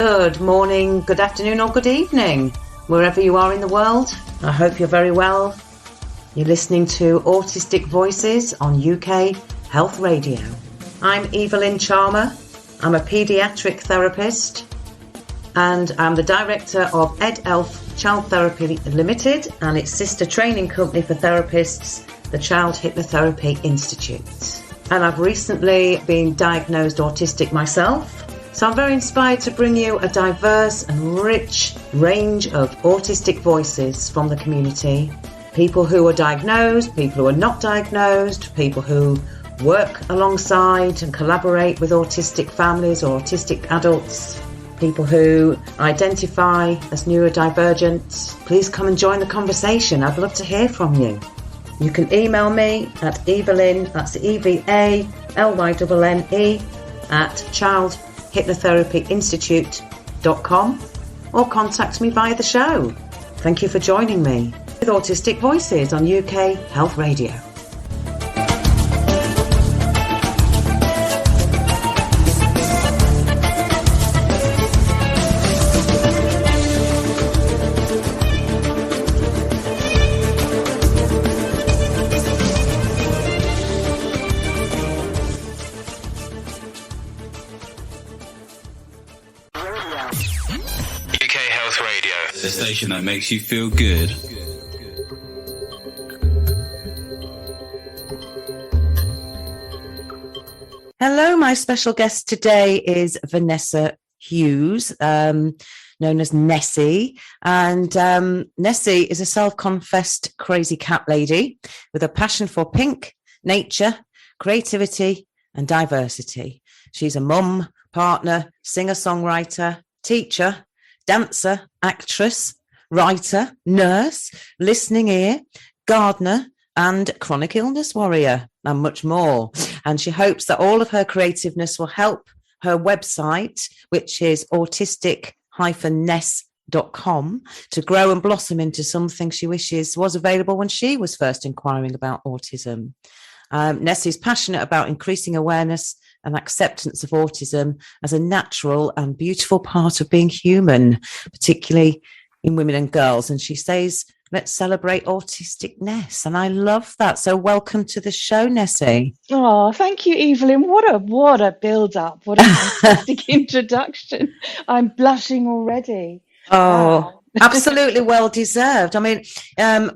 Good morning, good afternoon or good evening, wherever you are in the world. I hope you're very well. You're listening to Autistic Voices on UK Health Radio. I'm Evelyn Charmer. I'm a paediatric therapist and I'm the director of EdElf Child Therapy Limited and its sister training company for therapists, the Child Hypnotherapy Institute. And I've recently been diagnosed autistic myself. So I'm very inspired to bring you a diverse and rich range of autistic voices from the community. People who are diagnosed, people who are not diagnosed, people who work alongside and collaborate with autistic families or autistic adults, people who identify as neurodivergent. Please come and join the conversation. I'd love to hear from you. You can email me at Evelyn, that's EVALYNNE, at childhypnotherapyinstitute.com or contact me via the show. Thank you for joining me with Autistic Voices on UK Health Radio. The station that makes you feel good. Hello, my special guest today is Vanessa Hughes, known as Nessie. And Nessie is a self-confessed crazy cat lady with a passion for pink, nature, creativity, and diversity. She's a mum, partner, singer-songwriter, teacher, dancer, actress, writer, nurse, listening ear, gardener, and chronic illness warrior, and much more. And she hopes that all of her creativeness will help her website, which is autistic-ness.com, to grow and blossom into something she wishes was available when she was first inquiring about autism. Nessie's passionate about increasing awareness and acceptance of autism as a natural and beautiful part of being human, particularly in women and girls. And she says, let's celebrate Autistic-Ness. And I love that. So welcome to the show, Nessie. Oh, thank you, Evelyn. What a build-up. What a fantastic introduction. I'm blushing already. Oh, wow. Absolutely well deserved. I mean,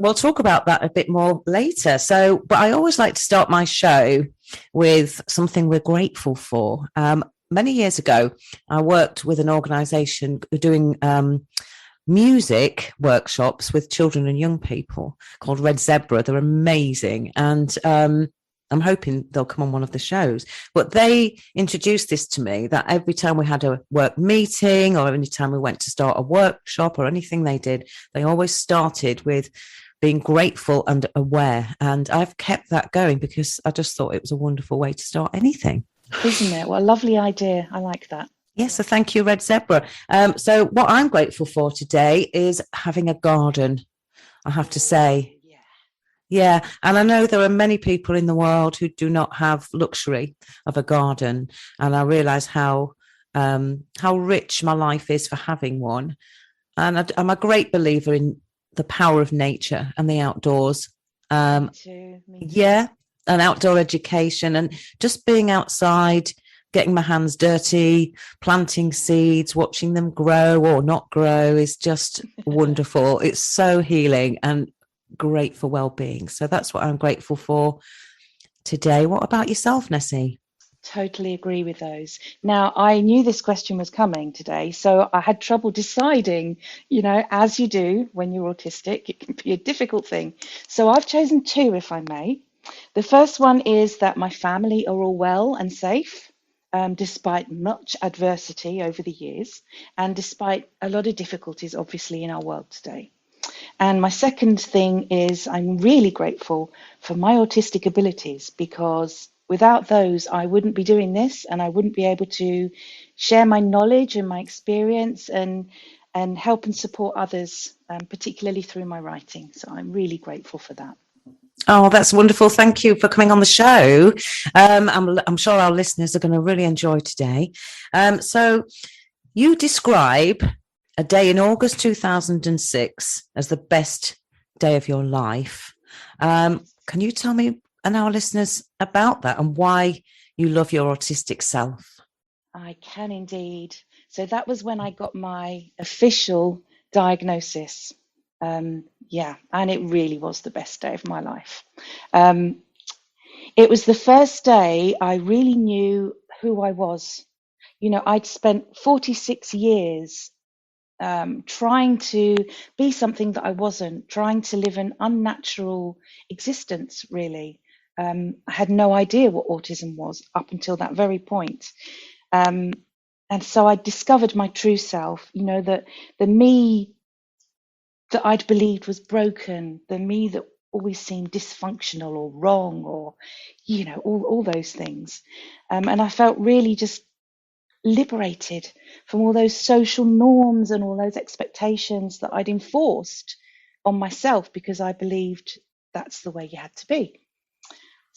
we'll talk about that a bit more later. So, but I always like to start my show with something we're grateful for. Many years ago, I worked with an organisation doing music workshops with children and young people called Red Zebra. They're amazing. And I'm hoping they'll come on one of the shows. But they introduced this to me that every time we had a work meeting or any time we went to start a workshop or anything they did, they always started with being grateful and aware. And I've kept that going because I just thought it was a wonderful way to start anything. Isn't it? What a lovely idea. I like that. Yes, so thank you, Red Zebra. So what I'm grateful for today is having a garden, I have to say. Yeah, and I know there are many people in the world who do not have luxury of a garden, and I realise how rich my life is for having one. And I'm a great believer in the power of nature and the outdoors. Me too. Yeah, and outdoor education and just being outside, getting my hands dirty, planting seeds, watching them grow or not grow is just wonderful. It's so healing and great for well-being. So that's what I'm grateful for today. What about yourself, Nessie? Totally agree with those. Now, I knew this question was coming today, so I had trouble deciding, as you do when you're autistic, it can be a difficult thing. So I've chosen two, if I may. The first one is that my family are all well and safe, despite much adversity over the years, and despite a lot of difficulties, obviously, in our world today. And my second thing is I'm really grateful for my autistic abilities, because without those, I wouldn't be doing this and I wouldn't be able to share my knowledge and my experience and help and support others, particularly through my writing. So I'm really grateful for that. Oh, that's wonderful. Thank you for coming on the show. I'm sure our listeners are going to really enjoy today. So You describe a day in August 2006 as the best day of your life. Can you tell me and our listeners about that and why you love your autistic self? I can indeed. So that was when I got my official diagnosis. Yeah, and it really was the best day of my life. Um, it was the first day I really knew who I was. You know, I'd spent 46 years trying to be something that I wasn't, trying to live an unnatural existence, really. I had no idea what autism was up until that very point. Um, and so I discovered my true self, you know, that the me that I'd believed was broken, the me that always seemed dysfunctional or wrong or, you know, all those things. And I felt really just liberated from all those social norms and all those expectations that I'd enforced on myself because I believed that's the way you had to be.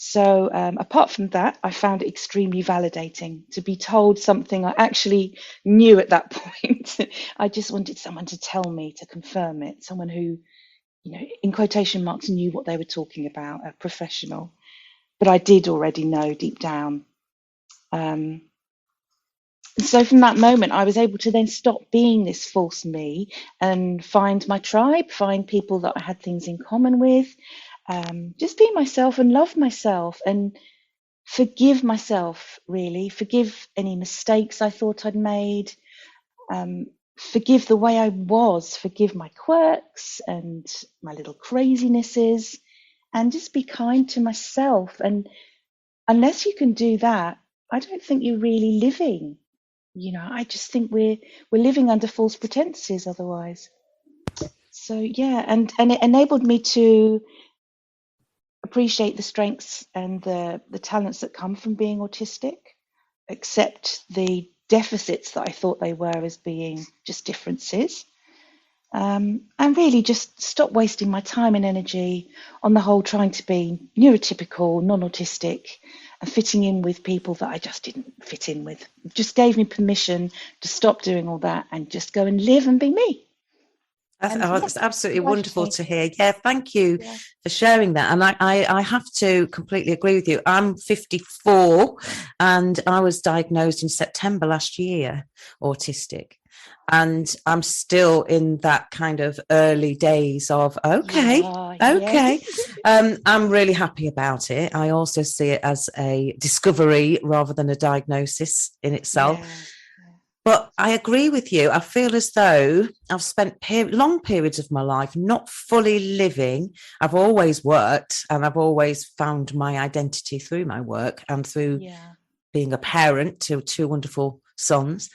So, apart from that, I found it extremely validating to be told something I actually knew at that point. I just wanted someone to tell me, to confirm it, someone who, you know, in quotation marks, knew what they were talking about, a professional. But I did already know deep down. Um, so from that moment, I was able to then stop being this false me and find my tribe, find people that I had things in common with, just be myself and love myself and forgive myself, really, forgive any mistakes I thought I'd made, um, forgive the way I was, forgive my quirks and my little crazinesses, and just be kind to myself. And unless you can do that, I don't think you're really living. You know, I just think we're living under false pretenses otherwise. So yeah, and it enabled me to appreciate the strengths and the talents that come from being autistic, accept the deficits that I thought they were as being just differences, and really just stop wasting my time and energy on the whole trying to be neurotypical, non-autistic, and fitting in with people that I just didn't fit in with. It just gave me permission to stop doing all that and just go and live and be me. And yeah, That's absolutely life wonderful changed. to hear. Yeah, thank you Yeah. for sharing that. And I have to completely agree with you. I'm 54 and I was diagnosed in September last year, autistic. And I'm still in that kind of early days of, You okay, are, okay. yes. I'm really happy about it. I also see it as a discovery rather than a diagnosis in itself. Yeah. But I agree with you. I feel as though I've spent long periods of my life not fully living. I've always worked and I've always found my identity through my work and through Yeah. being a parent to two wonderful sons.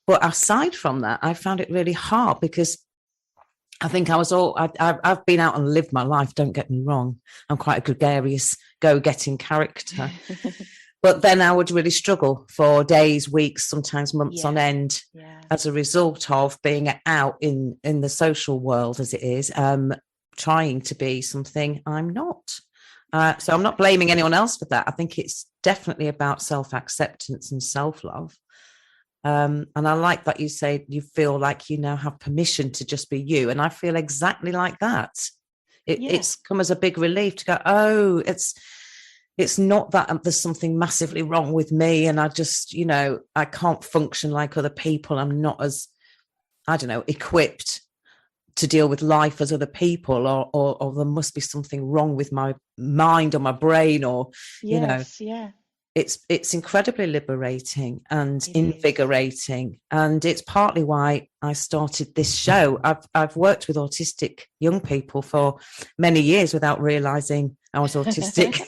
But aside from that, I found it really hard because I think I've been out and lived my life. Don't get me wrong. I'm quite a gregarious, go-getting character. But then I would really struggle for days, weeks, sometimes months on Yeah. end Yeah. as a result of being out in the social world as it is, trying to be something I'm not. So I'm not blaming anyone else for that. I think it's definitely about self-acceptance and self-love. And I like that you say you feel like you now have permission to just be you. And I feel exactly like that. Yeah. It's come as a big relief to go, oh, it's not that there's something massively wrong with me and I just, I can't function like other people. I'm not as, I don't know, equipped to deal with life as other people, or there must be something wrong with my mind or my brain, or, Yes. Yeah. it's incredibly liberating and It is. invigorating. And it's partly why I started this show. I've worked with autistic young people for many years without realizing I was autistic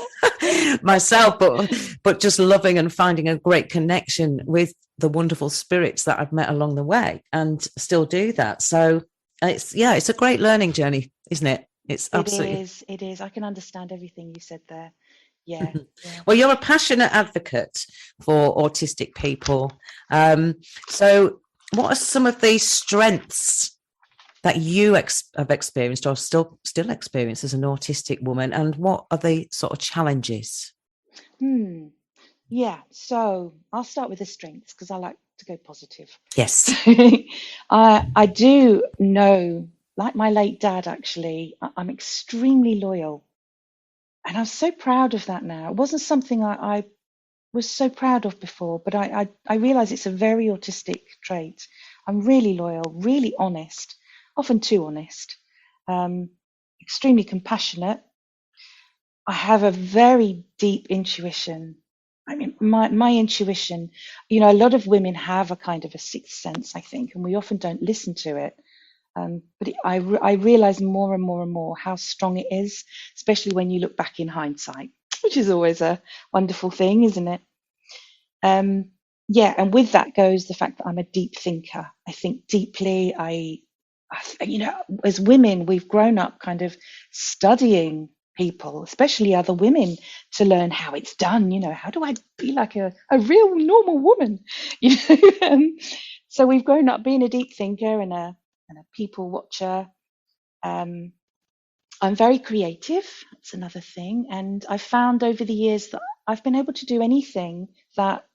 myself, but just loving and finding a great connection with the wonderful spirits that I've met along the way and still do that. So it's a great learning journey, isn't it? It's It absolutely. is. It is. I can understand everything you said there. Yeah. Yeah. Well, you're a passionate advocate for autistic people. So what are some of the strengths that you have experienced or still experience as an autistic woman, and what are the sort of challenges? Hmm. Yeah. So I'll start with the strengths because I like to go positive. Yes. I do know, like my late dad, actually, I'm extremely loyal. And I'm so proud of that now. It wasn't something I was so proud of before, but I realize it's a very autistic trait. I'm really loyal, really honest, often too honest, um, extremely compassionate. I have a very deep intuition. I mean, my intuition, a lot of women have a kind of a sixth sense, I think, and we often don't listen to it. But I realize more and more and more how strong it is, especially when you look back in hindsight, which is always a wonderful thing, isn't it? Um, yeah, and with that goes the fact that I'm a deep thinker. I think deeply. As women, we've grown up kind of studying people, especially other women, to learn how it's done. How do I be like a real normal woman? So we've grown up being a deep thinker and a people watcher. Um, I'm very creative. That's another thing. And I've found over the years that I've been able to do anything that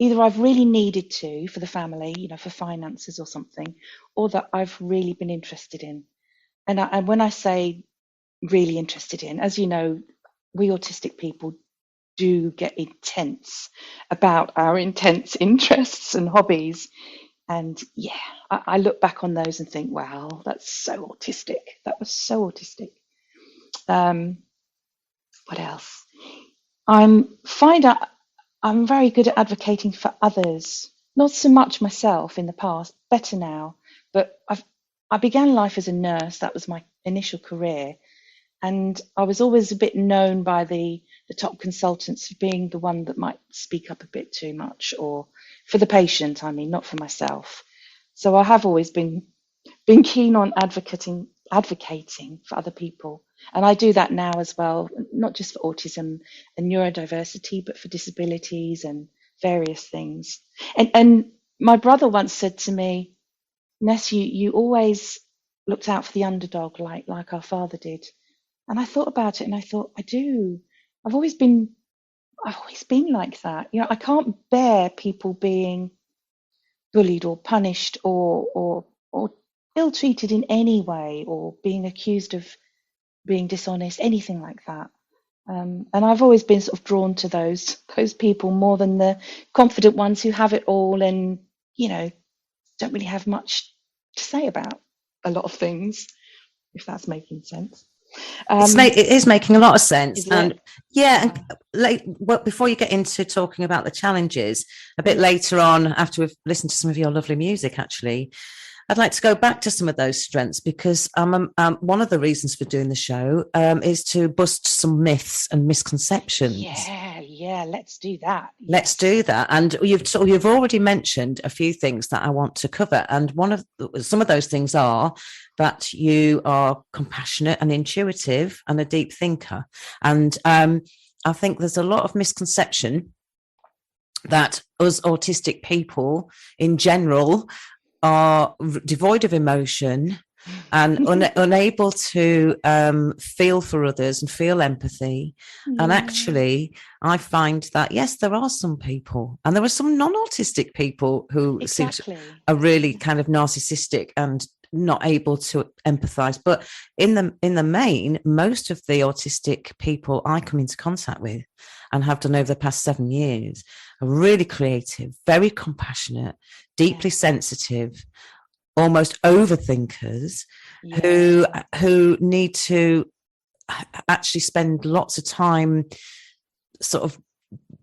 either I've really needed to for the family, for finances or something, or that I've really been interested in. And when I say really interested in, as you know, we autistic people do get intense about our intense interests and hobbies. And yeah, I look back on those and think, wow, that's so autistic. That was so autistic. Um, what else? Find out I'm very good at advocating for others. Not so much myself in the past, better now. But I began life as a nurse. That was my initial career. And I was always a bit known by the top consultants for being the one that might speak up a bit too much, or for the patient, I mean, not for myself. So I have always been keen on advocating for other people. And I do that now as well, not just for autism and neurodiversity, but for disabilities and various things. And my brother once said to me, Ness, you always looked out for the underdog like our father did. And I thought about it and I thought, I do. I've always been I've always been like that. I can't bear people being bullied or punished or ill treated in any way, or being accused of being dishonest, anything like that. And I've always been sort of drawn to those people more than the confident ones who have it all and don't really have much to say about a lot of things, if that's making sense. It is making a lot of sense. Is And it? yeah, Yeah. before you get into talking about the challenges, a bit Yeah. later on, after we've listened to some of your lovely music, actually, I'd like to go back to some of those strengths, because one of the reasons for doing the show is to bust some myths and misconceptions. Yeah. Let's do that. Let's Yes. do that. And you've already mentioned a few things that I want to cover, and some of those things are that you are compassionate and intuitive and a deep thinker. And I think there's a lot of misconception that us autistic people in general are devoid of emotion and unable to feel for others and feel empathy. And Yeah. actually, I find that, yes, there are some people, and there are some non-autistic people who Exactly. are really kind of narcissistic and not able to empathize. But in the main, most of the autistic people I come into contact with and have done over the past 7 years are really creative, very compassionate, deeply sensitive, almost overthinkers who Yeah. need to actually spend lots of time sort of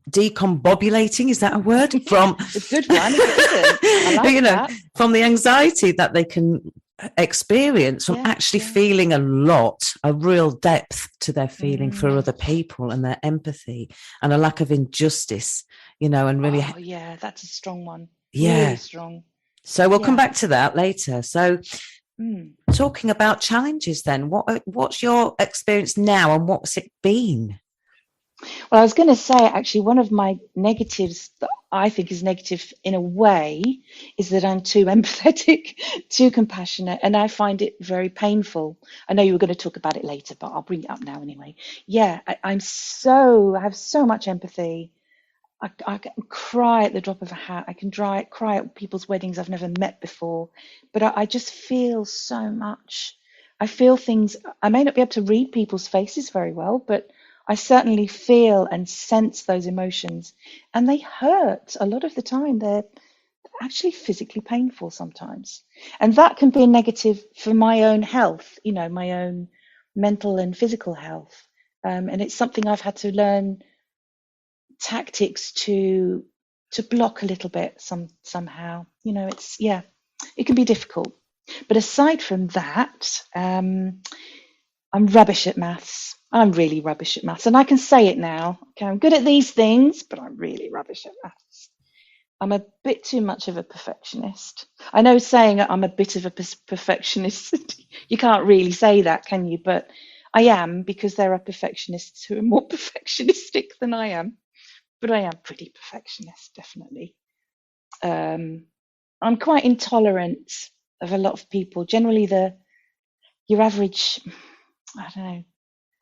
decombobulating, is that a word, from It's a good one if it isn't. I like that. from the anxiety that they can experience from Yeah. actually feeling a real depth to their feeling for Mm. other people, and their empathy, and a lack of injustice, and really, Oh, yeah, that's a strong one. Really yeah. strong. So we'll come Yeah. back to that later. So talking about challenges then, what's your experience now, and what's it been? Well, I was going to say, actually, one of my negatives that I think is negative in a way is that I'm too empathetic, too compassionate, and I find it very painful. I know you were going to talk about it later, but I'll bring it up now anyway. Yeah, I have so much empathy. I can cry at the drop of a hat. I can cry at people's weddings I've never met before. But I just feel so much. I feel things. I may not be able to read people's faces very well, but I certainly feel and sense those emotions. And they hurt a lot of the time. They're actually physically painful sometimes. And that can be a negative for my own health, my own mental and physical health. And it's something I've had to learn tactics to block a little bit somehow. It can be difficult. But aside from that, I'm rubbish at maths. I'm really rubbish at maths, and I can say it now. Okay, I'm good at these things, but I'm really rubbish at maths. I'm a bit too much of a perfectionist. I know saying I'm a bit of a perfectionist, you can't really say that, can you? But I am, because there are perfectionists who are more perfectionistic than I am. But I am pretty perfectionist, definitely. I'm quite intolerant of a lot of people. Generally, your average, I don't know.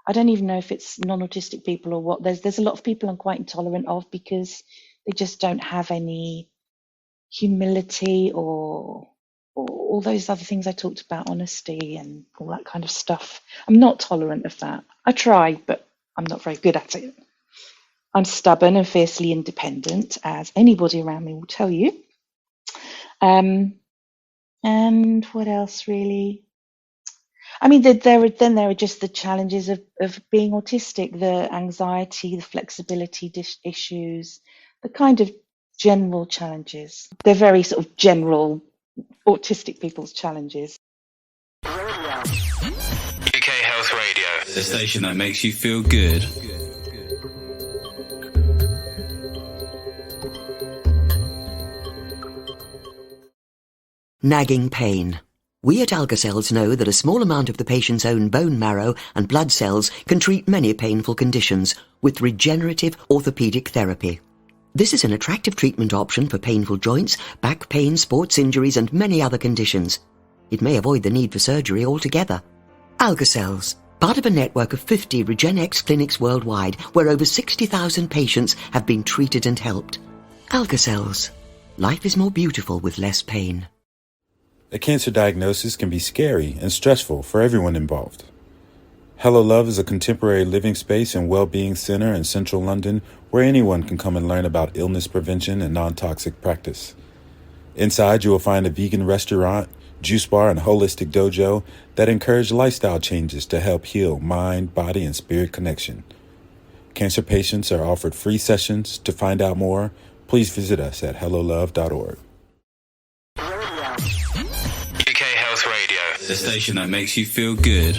I don't even know if it's non-autistic people or what. There's a lot of people I'm quite intolerant of because they just don't have any humility or all those other things I talked about, honesty and all that kind of stuff. I'm not tolerant of that. I try, but I'm not very good at it. I'm stubborn and fiercely independent, as anybody around me will tell you. And what else, really? I mean, there are just the challenges of being autistic, the anxiety, the flexibility issues, the kind of general challenges. They're very sort of general autistic people's challenges. UK Health Radio, the station that makes you feel good. Nagging pain. We at Alka-Cells know that a small amount of the patient's own bone marrow and blood cells can treat many painful conditions with regenerative orthopedic therapy. This is an attractive treatment option for painful joints, back pain, sports injuries and many other conditions. It may avoid the need for surgery altogether. Alka-Cells, part of a network of 50 RegenX clinics worldwide where over 60,000 patients have been treated and helped. Alka-Cells. Life is more beautiful with less pain. A cancer diagnosis can be scary and stressful for everyone involved. Hello Love is a contemporary living space and well-being center in central London where anyone can come and learn about illness prevention and non-toxic practice. Inside, you will find a vegan restaurant, juice bar, and holistic dojo that encourage lifestyle changes to help heal mind, body, and spirit connection. Cancer patients are offered free sessions. To find out more, please visit us at hellolove.org. The station that makes you feel good.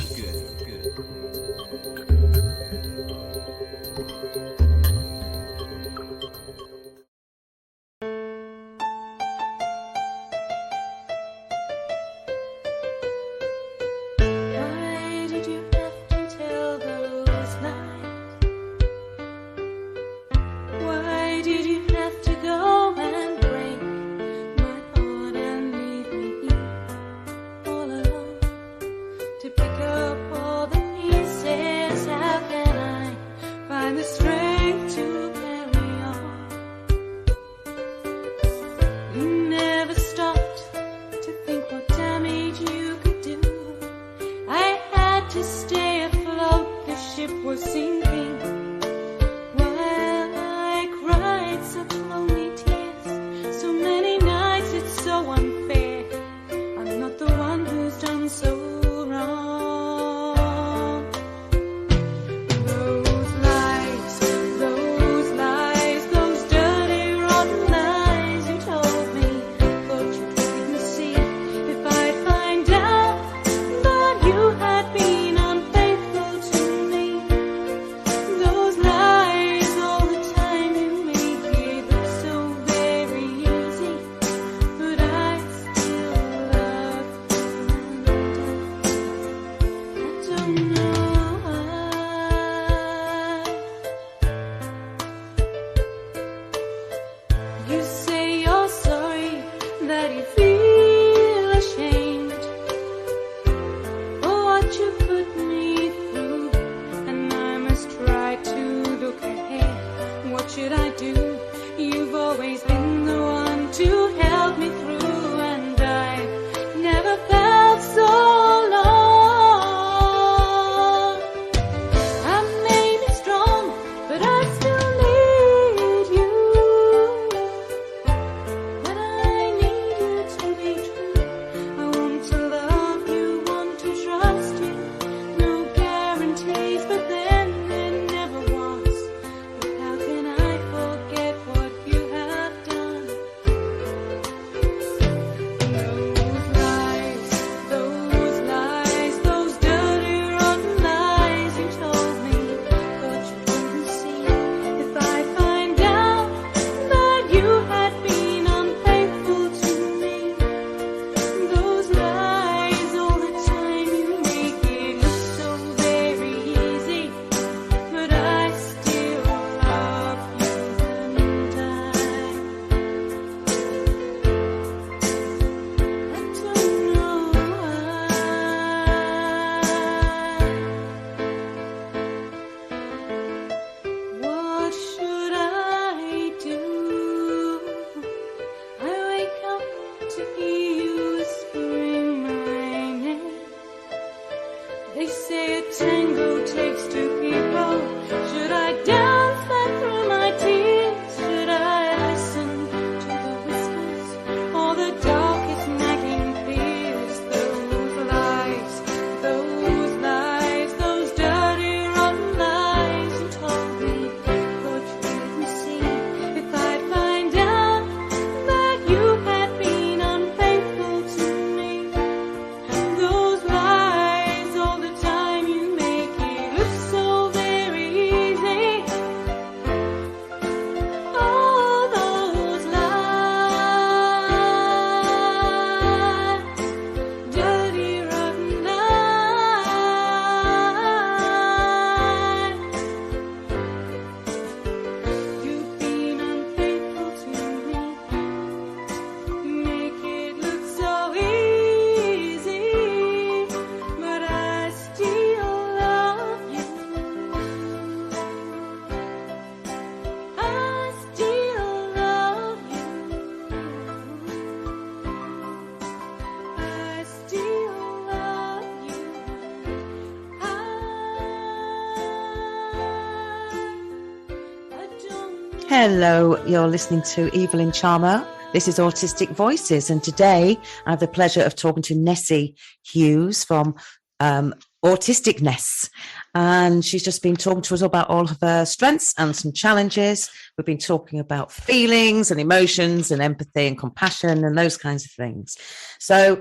Hello, you're listening to Evelyn Charmer. This is Autistic Voices, and today I have the pleasure of talking to Vanessa Hughes from Autistic-Ness. And she's just been talking to us about all of her strengths and some challenges. We've been talking about feelings and emotions and empathy and compassion and those kinds of things. So,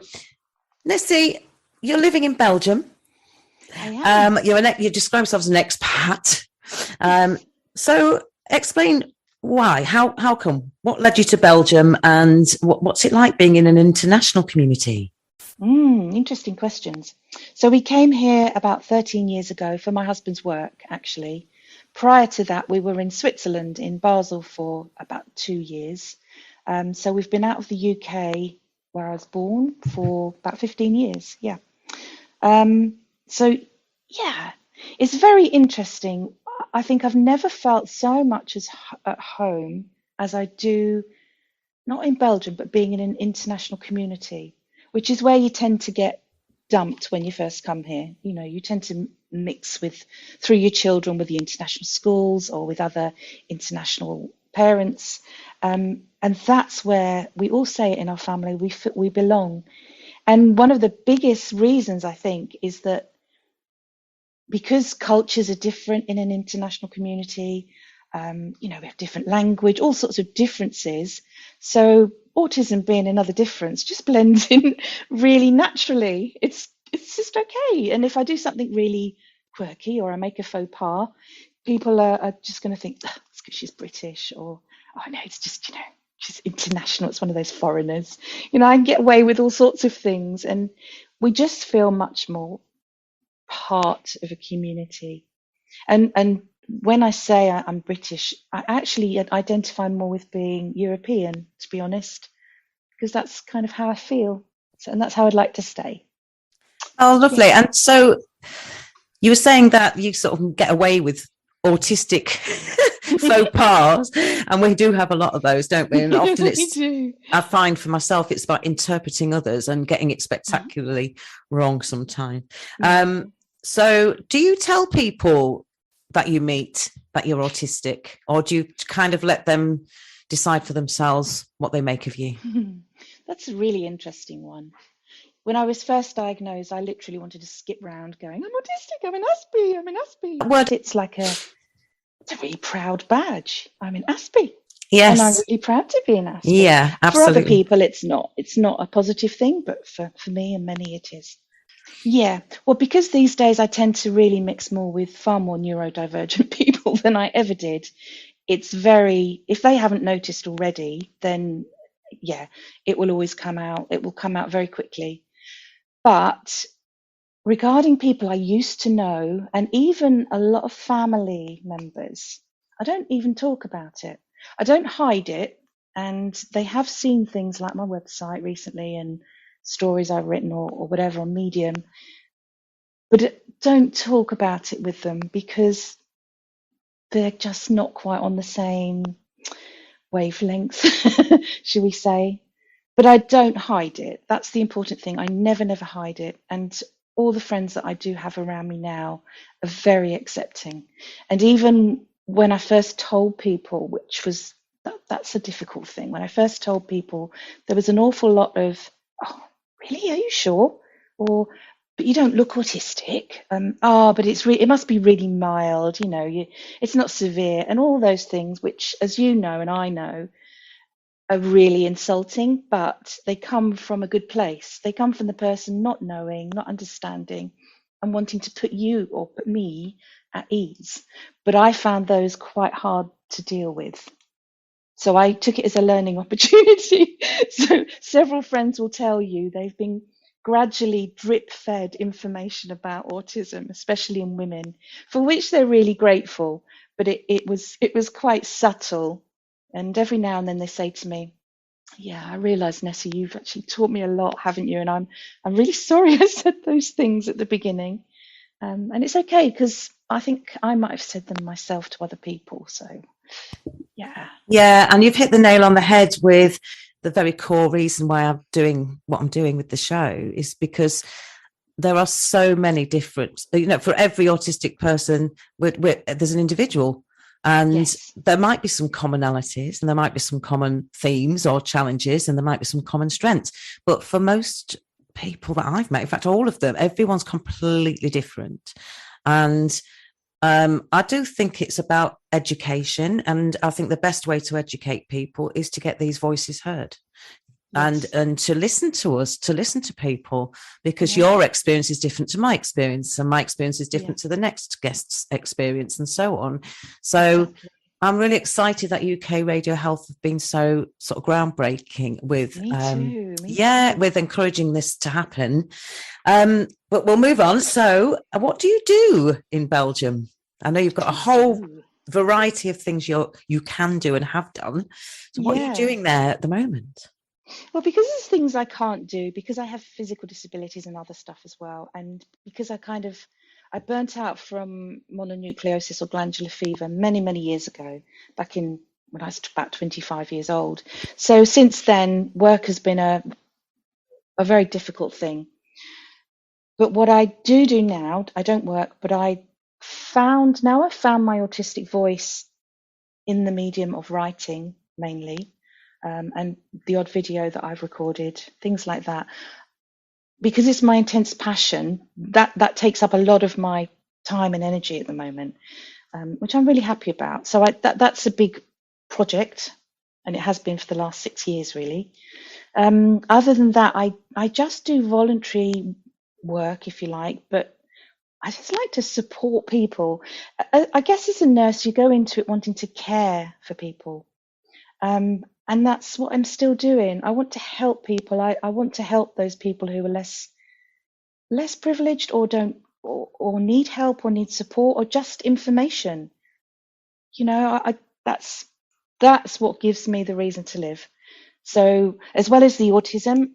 Nessie, you're living in Belgium. I am. You describe yourself as an expat. So explain why, how come, what led you to Belgium, and what's it like being in an international community? Interesting questions. So we came here about 13 years ago for my husband's work, actually. Prior to that, we were in Switzerland, in Basel, for about 2 years. So we've been out of the UK, where I was born, for about 15 years. Yeah. It's very interesting. I think I've never felt so much as at home as I do, not in Belgium, but being in an international community, which is where you tend to get dumped when you first come here. You know, you tend to mix through your children with the international schools or with other international parents. And that's where we all say it in our family, we belong. And one of the biggest reasons, I think, is that because cultures are different in an international community, we have different language, all sorts of differences. So autism being another difference just blends in really naturally. It's just okay. And if I do something really quirky or I make a faux pas, people are just going to think, it's because she's British, or, oh no, it's just, she's international. It's one of those foreigners. I can get away with all sorts of things. And we just feel much more part of a community. And when I say I'm British, I actually identify more with being European, to be honest, because that's kind of how I feel. And that's how I'd like to stay. Oh, lovely. Yeah. And so you were saying that you sort of get away with autistic faux pas, and we do have a lot of those, don't we? And often I find for myself, it's about interpreting others and getting it spectacularly wrong sometimes. So do you tell people that you meet that you're autistic, or do you kind of let them decide for themselves what they make of you? That's a really interesting one. When I was first diagnosed, I literally wanted to skip round going, I'm autistic, I'm an Aspie. Well, it's a really proud badge. I'm an Aspie. Yes. And I'm really proud to be an Aspie. Yeah, absolutely. For other people, it's not. It's not a positive thing, but for me and many, it is. Yeah, well, because these days I tend to really mix more with far more neurodivergent people than I ever did. It's if they haven't noticed already, then yeah, it will always come out. It will come out very quickly. But regarding people I used to know, and even a lot of family members, I don't even talk about it. I don't hide it. And they have seen things like my website recently and stories I've written or whatever on Medium, but don't talk about it with them because they're just not quite on the same wavelength, should we say. But I don't hide it. That's the important thing. I never hide it. And all the friends that I do have around me now are very accepting. And even when I first told people, which was, that's a difficult thing. When I first told people, there was an awful lot of, oh, really? Are you sure? Or, but you don't look autistic. But it must be really mild. It's not severe, and all those things, which, as you know and I know, are really insulting. But they come from a good place. They come from the person not knowing, not understanding, and wanting to put you or put me at ease. But I found those quite hard to deal with. So I took it as a learning opportunity. So several friends will tell you they've been gradually drip-fed information about autism, especially in women, for which they're really grateful. But it was quite subtle. And every now and then they say to me, yeah, I realise, Nessie, you've actually taught me a lot, haven't you? And I'm really sorry I said those things at the beginning. And it's okay, because I think I might have said them myself to other people. So yeah, and you've hit the nail on the head with the very core reason why I'm doing what I'm doing with the show, is because there are so many different, for every autistic person, there's an individual And Yes. there might be some commonalities and there might be some common themes or challenges and there might be some common strengths. But for most people that I've met, in fact, all of them, everyone's completely different. And I do think it's about education. And I think the best way to educate people is to get these voices heard. Yes. And to listen to us, to listen to people, because Yeah. your experience is different to my experience and my experience is different Yeah. to the next guest's experience and so on. So Exactly. I'm really excited that UK Radio Health have been so sort of groundbreaking with Me too. with encouraging this to happen. But we'll move on. So what do you do in Belgium? I know you've got a whole variety of things you can do and have done. So what are you doing there at the moment? Well, because there's things I can't do, because I have physical disabilities and other stuff as well, and because I burnt out from mononucleosis or glandular fever many, many years ago, back in when I was about 25 years old. So since then, work has been a very difficult thing. But what I do now, I don't work, but I found my autistic voice in the medium of writing mainly, and the odd video that I've recorded, things like that. Because it's my intense passion, that takes up a lot of my time and energy at the moment, which I'm really happy about. So that's a big project, and it has been for the last 6 years, really. Other than that, I just do voluntary work, if you like, but I just like to support people. I guess as a nurse, you go into it wanting to care for people. And that's what I'm still doing. I want to help people. I want to help those people who are less privileged or don't or need help or need support or just information. You know, that's what gives me the reason to live. So as well as the autism,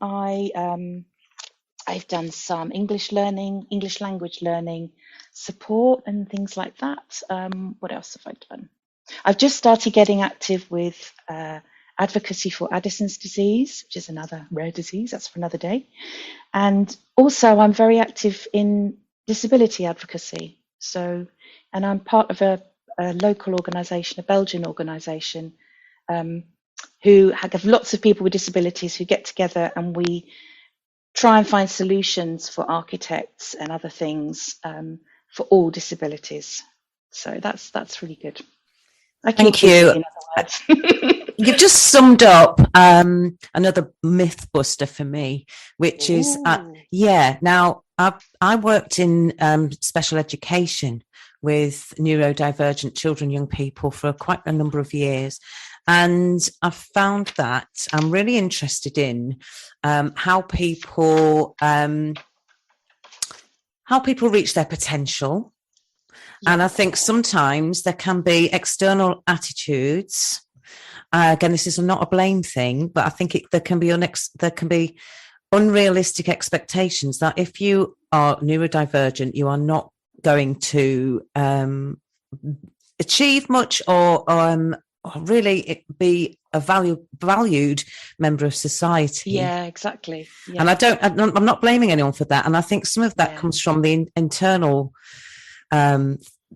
I've done some English learning, English language learning support and things like that. What else have I done? I've just started getting active with advocacy for Addison's disease, which is another rare disease. That's for another day. And also, I'm very active in disability advocacy. So, and I'm part of a local organisation, a Belgian organisation, who have lots of people with disabilities who get together and we try and find solutions for architects and other things for all disabilities. So that's really good. I keep Thank you. busy, in other words. You've just summed up another myth buster for me, which is, now I worked in special education with neurodivergent children, young people for quite a number of years. And I found that I'm really interested in how people reach their potential. Yeah. And I think sometimes there can be external attitudes. Again, this is not a blame thing, but I think there can be unrealistic expectations that if you are neurodivergent, you are not going to achieve much or really be a valued member of society. Yeah, exactly. Yeah. And I'm not blaming anyone for that. And I think some of that comes from the internal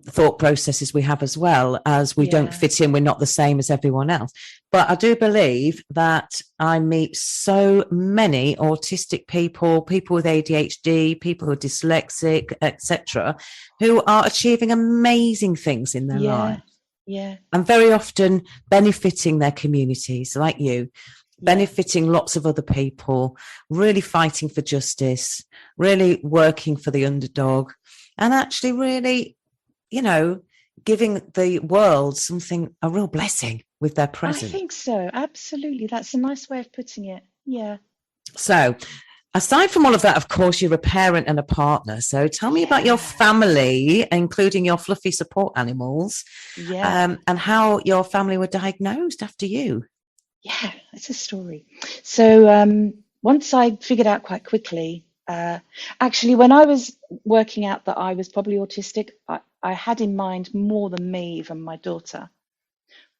thought processes we have, as well, as we don't fit in, we're not the same as everyone else. But I do believe that I meet so many autistic people with ADHD, people who are dyslexic, etc., who are achieving amazing things in their life. Yeah. And very often benefiting their communities, like you, benefiting lots of other people, really fighting for justice, really working for the underdog, and actually really, giving the world a real blessing with their presence. I think so. Absolutely. That's a nice way of putting it. Yeah. So aside from all of that, of course, you're a parent and a partner. So tell me about your family, including your fluffy support animals, and how your family were diagnosed after you. Yeah, it's a story. So once I figured out quite quickly, actually, when I was working out that I was probably autistic, I had in mind more than me, even my daughter.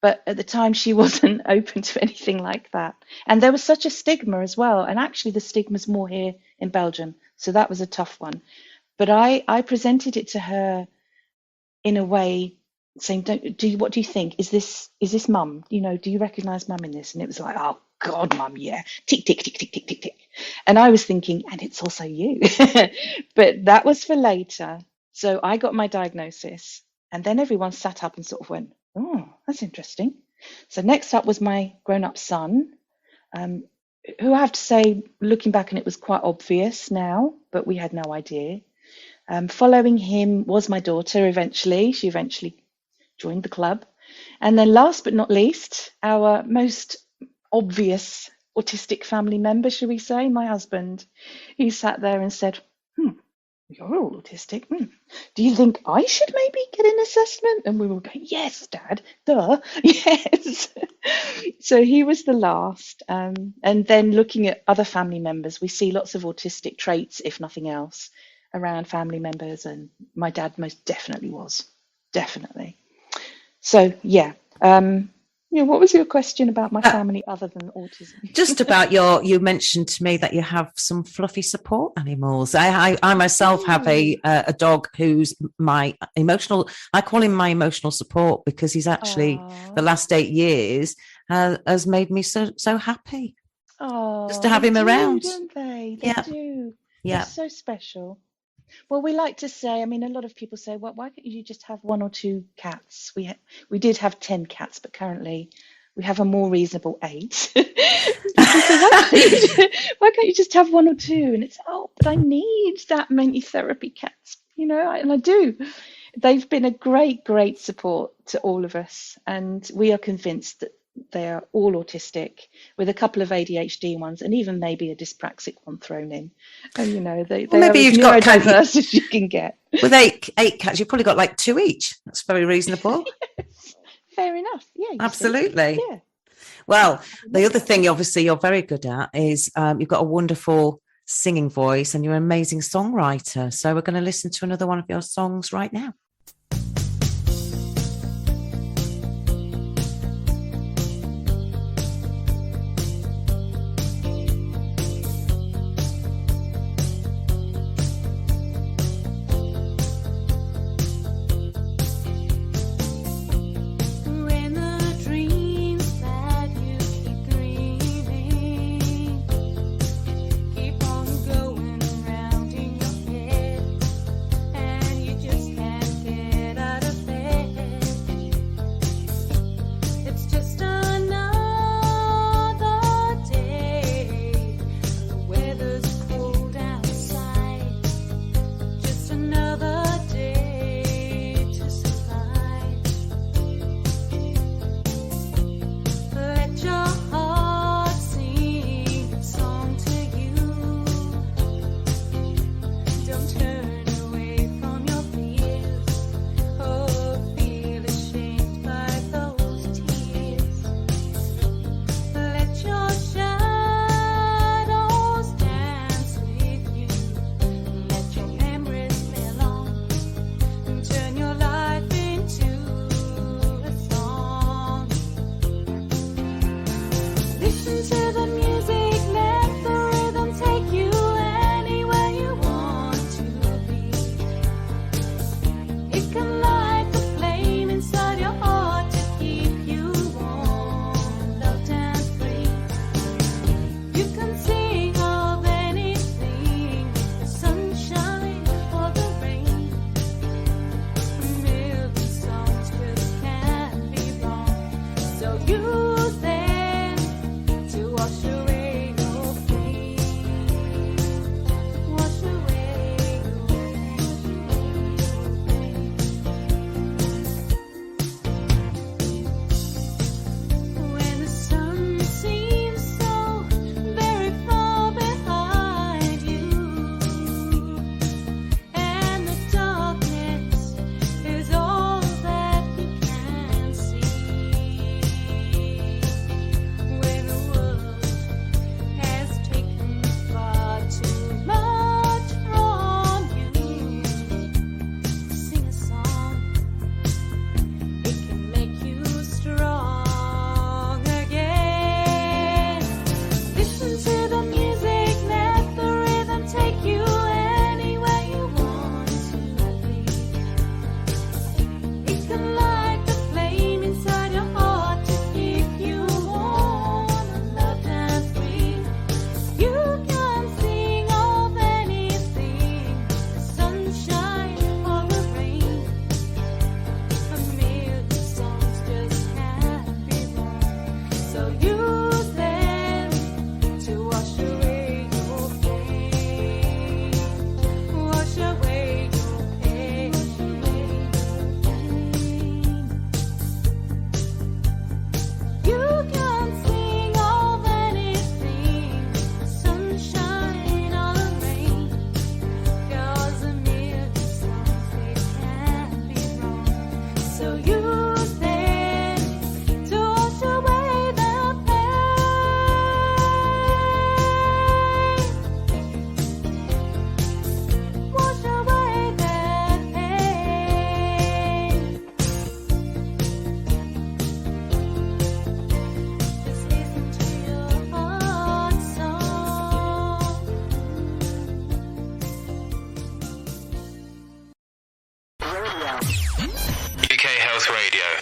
But at the time, she wasn't open to anything like that. And there was such a stigma as well. And actually, the stigma's more here in Belgium. So that was a tough one. But I presented it to her in a way saying, what do you think? Is this mum? Do you recognise mum in this? And it was like, oh God, mum, yeah. Tick, tick, tick, tick, tick, tick, tick. And I was thinking, and it's also you. But that was for later. So I got my diagnosis, and then everyone sat up and sort of went, oh, that's interesting. So next up was my grown-up son, who I have to say, looking back, and it was quite obvious now, but we had no idea. Following him was my daughter eventually. She eventually joined the club. And then last but not least, our most obvious autistic family member, should we say, my husband. He sat there and said, you're all autistic. Do you think I should maybe get an assessment? And we were going, yes, Dad, duh, yes. So he was the last. And then looking at other family members, we see lots of autistic traits, if nothing else, around family members. And my dad most definitely was. Definitely. So, yeah. What was your question about my family other than autism? Just about you mentioned to me that you have some fluffy support animals. I myself have a dog who's my emotional, I call him my emotional support, because he's actually the last 8 years has made me so happy. Just to have him around. Don't they? They do. Yeah. They're so special. Well, we like to say, a lot of people say, well, why can't you just have 1 or 2 cats? We did have 10 cats, but currently we have a more reasonable 8. So why can't you just have 1 or 2? And it's, but I need that many therapy cats, and I do. They've been a great, great support to all of us. And we are convinced that they are all autistic, with a couple of ADHD ones, and even maybe a dyspraxic one thrown in. And they maybe are as neurodiverse as you can get. With eight cats, you've probably got like 2 each. That's very reasonable. Yes, fair enough. Yeah, absolutely. Yeah. Well, the other thing, obviously, you're very good at is you've got a wonderful singing voice, and you're an amazing songwriter. So we're going to listen to another one of your songs right now. Keep on going round in your head, and you just can't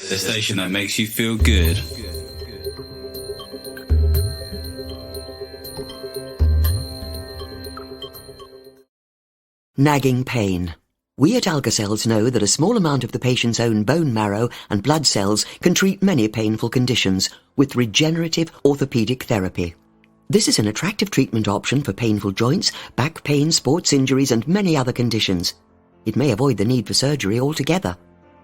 the station that makes you feel good. Nagging pain. We at Algacells know that a small amount of the patient's own bone marrow and blood cells can treat many painful conditions with regenerative orthopedic therapy. This is an attractive treatment option for painful joints, back pain, sports injuries and many other conditions. It may avoid the need for surgery altogether.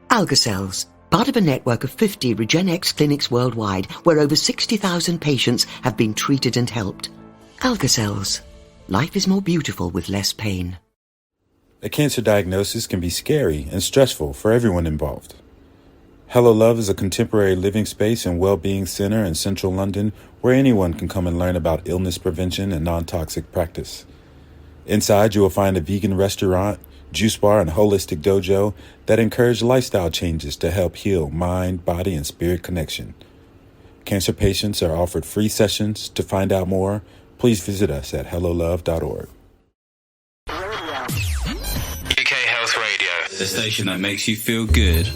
Algacells, part of a network of 50 RegenX clinics worldwide where over 60,000 patients have been treated and helped. Algacells. Life is more beautiful with less pain. A cancer diagnosis can be scary and stressful for everyone involved. Hello Love is a contemporary living space and well-being center in central London where anyone can come and learn about illness prevention and non-toxic practice. Inside, you will find a vegan restaurant, juice bar, and holistic dojo that encourage lifestyle changes to help heal mind, body, and spirit connection. Cancer patients are offered free sessions. To find out more, please visit us at hellolove.org. UK Health Radio, the station that makes you feel good.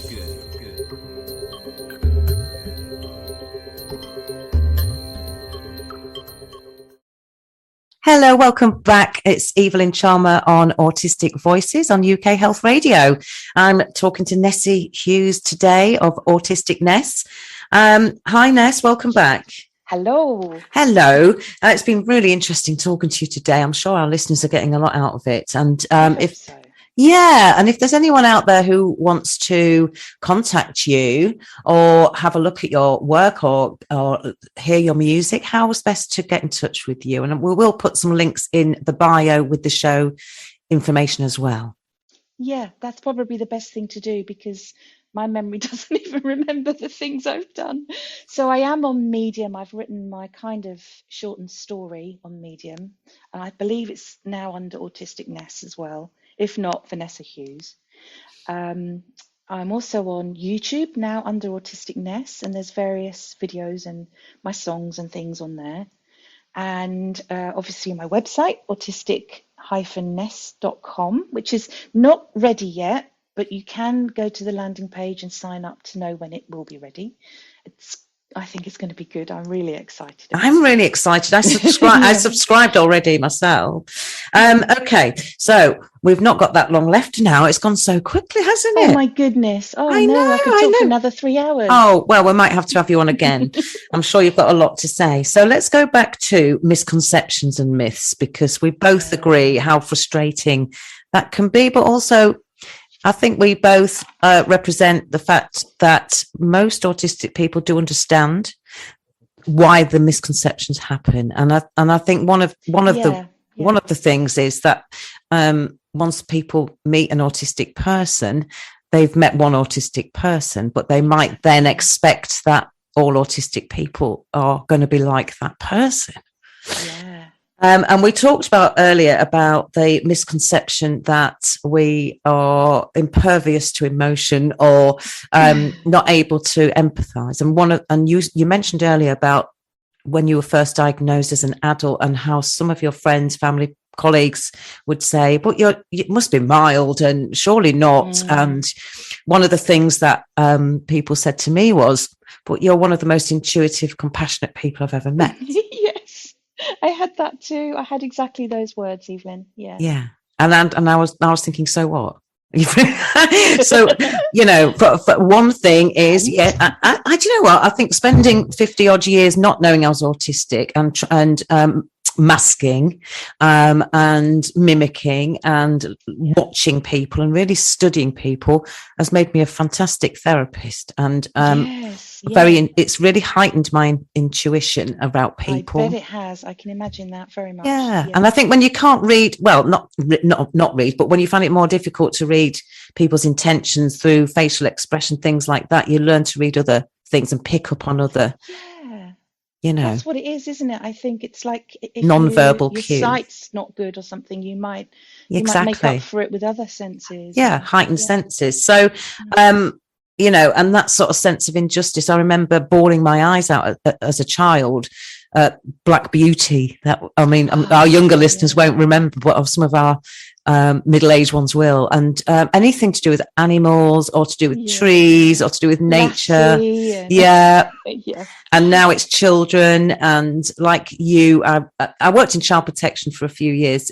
Hello, welcome back. It's Evelyn Chalmer on Autistic Voices on UK Health Radio. I'm talking to Nessie Hughes today of Autistic-Ness. Hi, Ness. Welcome back. Hello. Hello. It's been really interesting talking to you today. I'm sure our listeners are getting a lot out of it. And if there's anyone out there who wants to contact you or have a look at your work or hear your music, how is best to get in touch with you? And we will put some links in the bio with the show information as well. Yeah, that's probably the best thing to do because my memory doesn't even remember the things I've done. So I am on Medium. I've written my kind of shortened story on Medium. And I believe it's now under Autistic-Ness as well. If not, Vanessa Hughes. I'm also on YouTube now under Autistic-Ness, and there's various videos and my songs and things on there. And obviously my website, autistic-ness.com, which is not ready yet, but you can go to the landing page and sign up to know when it will be ready. I think it's going to be good. I'm really excited. I'm really excited. I subscribed already myself. Okay, so we've not got that long left now. It's gone so quickly, hasn't it? Oh my goodness. Oh, I know. I could talk for another 3 hours. Oh, well, we might have to have you on again. I'm sure you've got a lot to say. So let's go back to misconceptions and myths, because we both agree how frustrating that can be, but also I think we both represent the fact that most autistic people do understand why the misconceptions happen, and I think one of the things is that once people meet an autistic person, they've met one autistic person, but they might then expect that all autistic people are going to be like that person. Yeah. And we talked about earlier about the misconception that we are impervious to emotion or not able to empathize. And you mentioned earlier about when you were first diagnosed as an adult and how some of your friends, family, colleagues would say, but it must be mild and surely not. And one of the things that people said to me was, but you're one of the most intuitive, compassionate people I've ever met. Yes. I had that too. I had exactly those words, Evelyn. Yeah. Yeah. And I was thinking, so what? So, for one thing is, do you know what? I think spending 50 odd years not knowing I was autistic and masking and mimicking and watching people and really studying people has made me a fantastic therapist. And it's really heightened my intuition about people. I bet it has. I can imagine that very much. Yeah. And I think when you can't read, well, not read, but when you find it more difficult to read people's intentions through facial expression, things like that, you learn to read other things and pick up on other. That's what it is, isn't it? I think it's like if non-verbal your cues. Sight's not good or something, you might make up for it with other senses. Yeah, heightened senses. So, and that sort of sense of injustice. I remember bawling my eyes out as a child Black Beauty. That I mean, Oh, our younger listeners yeah. won't remember, but some of our middle-aged ones will. And anything to do with animals, or to do with trees, or to do with nature. Lassie and Yeah. yeah. And now it's children. And like you, I worked in child protection for a few years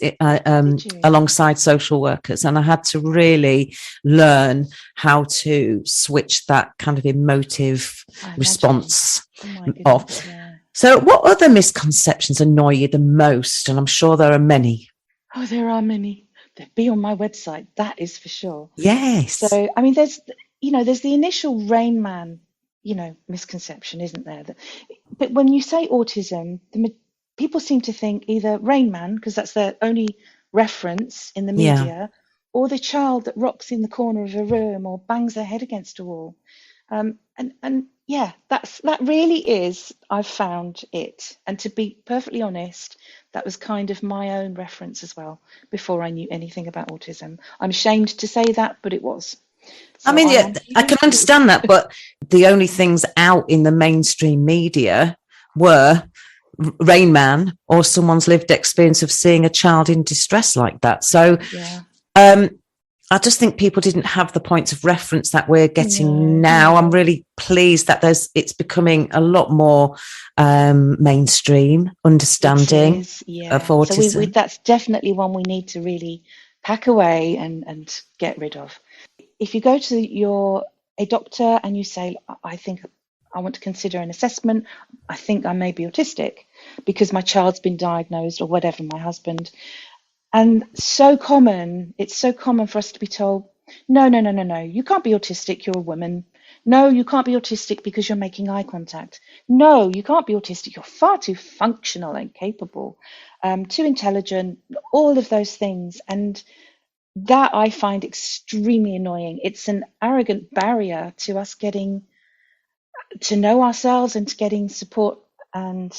alongside social workers, and I had to really learn how to switch that kind of emotive response off. Yeah. So what other misconceptions annoy you the most? And I'm sure there are many. Oh, there are many. They'd be on my website, that is for sure. Yes. So, I mean, there's the initial Rain Man, misconception, isn't there? But when you say autism, people seem to think either Rain Man, because that's their only reference in the media, or the child that rocks in the corner of a room or bangs their head against a wall. And yeah, that really is, I've found it. And to be perfectly honest, that was kind of my own reference as well before I knew anything about autism. I'm ashamed to say that, but it was. So I mean, I can understand that, but the only things out in the mainstream media were Rain Man or someone's lived experience of seeing a child in distress like that. So I just think people didn't have the points of reference that we're getting now. I'm really pleased that it's becoming a lot more mainstream understanding of autism. So that's definitely one we need to really pack away and get rid of. If you go to a doctor and you say, I think I want to consider an assessment, I think I may be autistic because my child's been diagnosed or whatever, my husband. And it's so common for us to be told, no, you can't be autistic, you're a woman. No, you can't be autistic because you're making eye contact. No, you can't be autistic, you're far too functional and capable, too intelligent, all of those things. And that I find extremely annoying. It's an arrogant barrier to us getting to know ourselves and to getting support and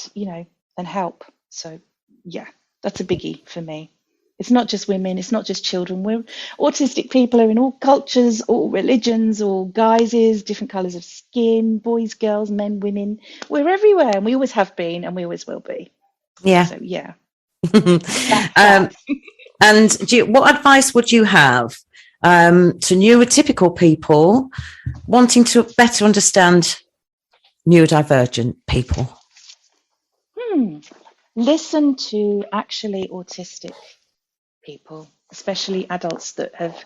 help. So yeah, that's a biggie for me. It's not just women, it's not just children. Autistic people are in all cultures, all religions, all guises, different colours of skin, boys, girls, men, women. We're everywhere, and we always have been, and we always will be. Yeah. So yeah. And what advice would you have to neurotypical people wanting to better understand neurodivergent people? Listen to actually autistic people, especially adults that have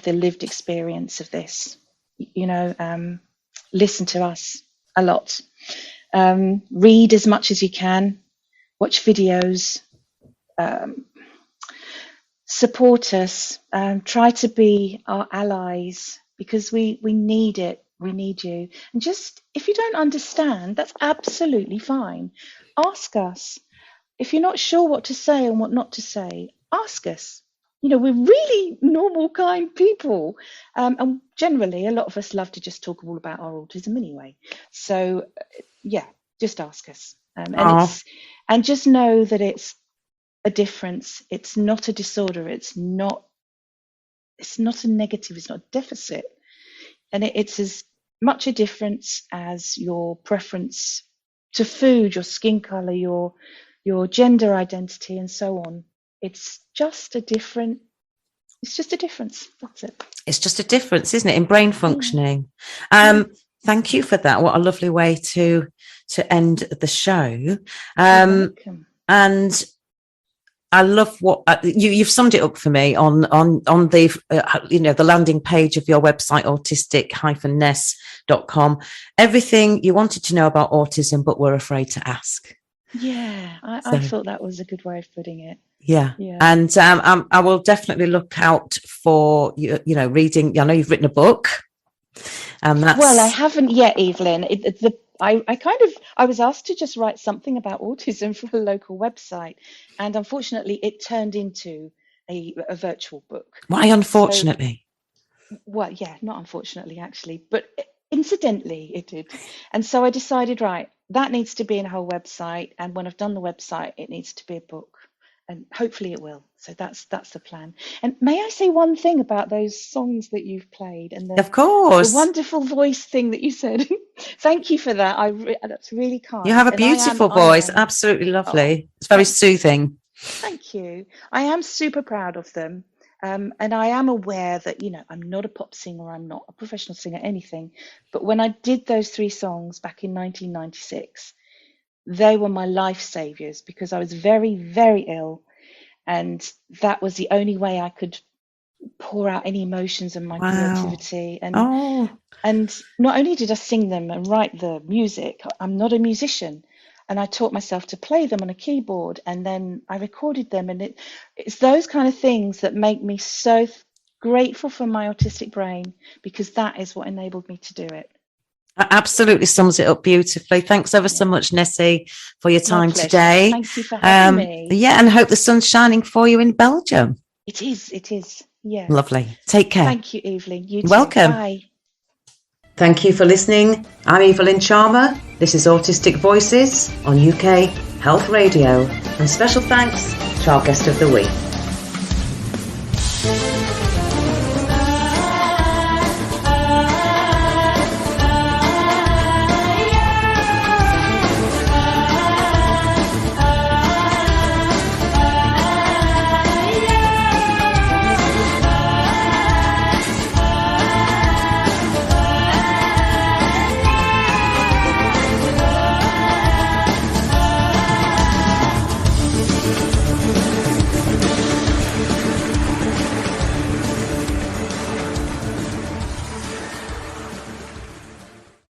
the lived experience of this. Listen to us a lot. Read as much as you can. Watch videos. Support us. Try to be our allies because we need it. We need you. And just if you don't understand, that's absolutely fine. Ask us. If you're not sure what to say and what not to say, ask us. We're really normal, kind people. And generally, a lot of us love to just talk all about our autism anyway. So, yeah, just ask us. And just know that it's a difference. It's not a disorder. It's not a negative. It's not a deficit. And it's as much a difference as your preference to food, your skin color, your gender identity, and so on. It's just a difference. That's it. It's just a difference, isn't it, in brain functioning? Thank you for that. What a lovely way to end the show. And I love what you've summed it up for me on the the landing page of your website, autistic-ness.com. Everything you wanted to know about autism, but were afraid to ask. Yeah, I thought that was a good way of putting it. Yeah. And I will definitely look out for reading. I know you've written a book, and that's well, I haven't yet, Evelyn. I was asked to just write something about autism for a local website, and unfortunately, it turned into a virtual book. Why, unfortunately? Well, yeah, not unfortunately, actually, but incidentally, it did. And so I decided, right, that needs to be in a whole website, and when I've done the website, it needs to be a book, and hopefully it will. So that's the plan. And may I say one thing about those songs that you've played and of course, the wonderful voice thing that you said? Thank you for that. That's really kind. You have a And I beautiful I voice, am. absolutely Oh, lovely. It's very soothing. thank you. I am super proud of them. And I am aware that, I'm not a pop singer, I'm not a professional singer, anything. But when I did those 3 songs back in 1996, they were my life saviors because I was very, very ill. And that was the only way I could pour out any emotions and my Wow. creativity. Oh, And not only did I sing them and write the music, I'm not a musician. And I taught myself to play them on a keyboard, and then I recorded them. And it's those kind of things that make me so grateful for my autistic brain, because that is what enabled me to do it. that absolutely sums it up beautifully. Thanks ever so Yeah. much, Nessie, for your My time pleasure. today. Thank you for having me. Yeah, and hope the sun's shining for you in Belgium. It is. Yeah. Lovely. Take care. Thank you, Evelyn. You too. Welcome. Bye. Thank you for listening. I'm Evelyn Charmer. This is Autistic Voices on UK Health Radio. And special thanks to our guest of the week.